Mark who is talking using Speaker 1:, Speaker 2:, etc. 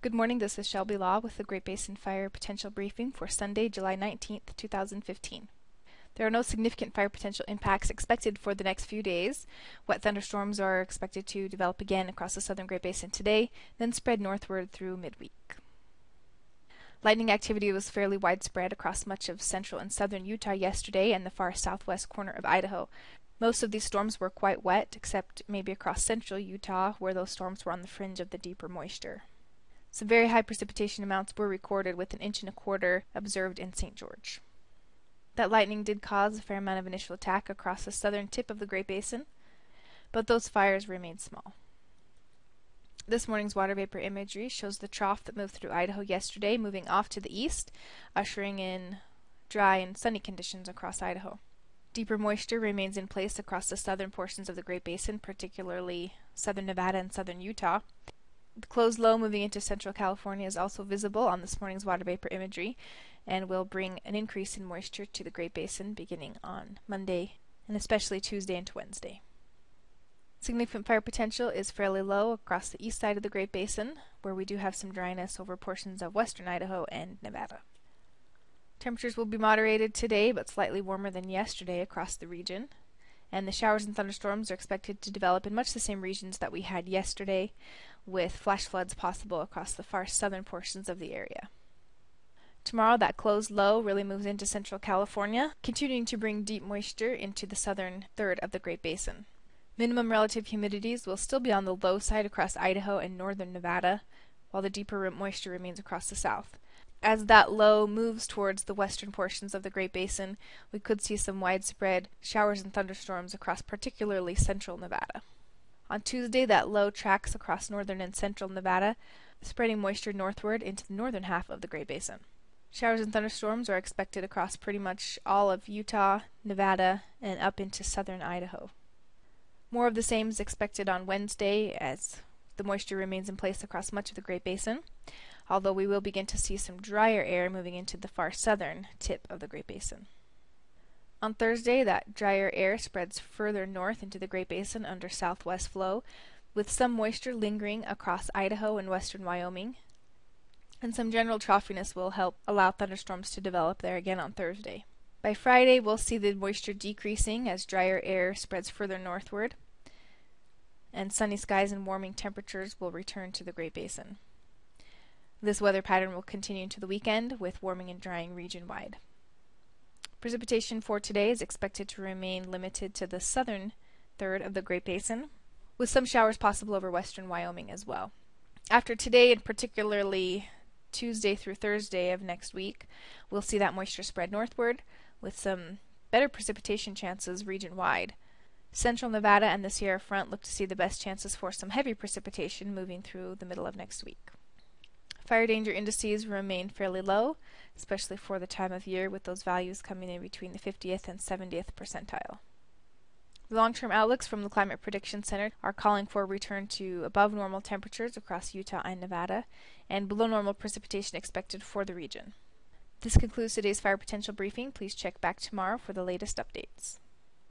Speaker 1: Good morning, this is Shelby Law with the Great Basin Fire Potential Briefing for Sunday, July 19th, 2015. There are no significant fire potential impacts expected for the next few days. Wet thunderstorms are expected to develop again across the southern Great Basin today, then spread northward through midweek. Lightning activity was fairly widespread across much of central and southern Utah yesterday and the far southwest corner of Idaho. Most of these storms were quite wet, except maybe across central Utah, where those storms were on the fringe of the deeper moisture. Some very high precipitation amounts were recorded, with 1.25 inches observed in St. George. That lightning did cause a fair amount of initial attack across the southern tip of the Great Basin, but those fires remained small. This morning's water vapor imagery shows the trough that moved through Idaho yesterday moving off to the east, ushering in dry and sunny conditions across Idaho. Deeper moisture remains in place across the southern portions of the Great Basin, particularly southern Nevada and southern Utah. The closed low moving into central California is also visible on this morning's water vapor imagery and will bring an increase in moisture to the Great Basin beginning on Monday and especially Tuesday into Wednesday. Significant fire potential is fairly low across the east side of the Great Basin, where we do have some dryness over portions of western Idaho and Nevada. Temperatures will be moderated today but slightly warmer than yesterday across the region, and the showers and thunderstorms are expected to develop in much the same regions that we had yesterday, with flash floods possible across the far southern portions of the area. Tomorrow, that closed low really moves into central California, continuing to bring deep moisture into the southern third of the Great Basin. Minimum relative humidities will still be on the low side across Idaho and northern Nevada, while the deeper moisture remains across the south. As that low moves towards the western portions of the Great Basin, we could see some widespread showers and thunderstorms across particularly central Nevada. On Tuesday, that low tracks across northern and central Nevada, spreading moisture northward into the northern half of the Great Basin. Showers and thunderstorms are expected across pretty much all of Utah, Nevada, and up into southern Idaho. More of the same is expected on Wednesday as the moisture remains in place across much of the Great Basin, although we will begin to see some drier air moving into the far southern tip of the Great Basin. On Thursday, that drier air spreads further north into the Great Basin under southwest flow, with some moisture lingering across Idaho and western Wyoming, and some general troughiness will help allow thunderstorms to develop there again on Thursday. By Friday, we'll see the moisture decreasing as drier air spreads further northward, and sunny skies and warming temperatures will return to the Great Basin. This weather pattern will continue into the weekend, with warming and drying region-wide. Precipitation for today is expected to remain limited to the southern third of the Great Basin, with some showers possible over western Wyoming as well. After today, and particularly Tuesday through Thursday of next week, we'll see that moisture spread northward, with some better precipitation chances region-wide. Central Nevada and the Sierra Front look to see the best chances for some heavy precipitation moving through the middle of next week. Fire danger indices remain fairly low, especially for the time of year, with those values coming in between the 50th and 70th percentile. The long-term outlooks from the Climate Prediction Center are calling for a return to above normal temperatures across Utah and Nevada, and below normal precipitation expected for the region. This concludes today's fire potential briefing. Please check back tomorrow for the latest updates.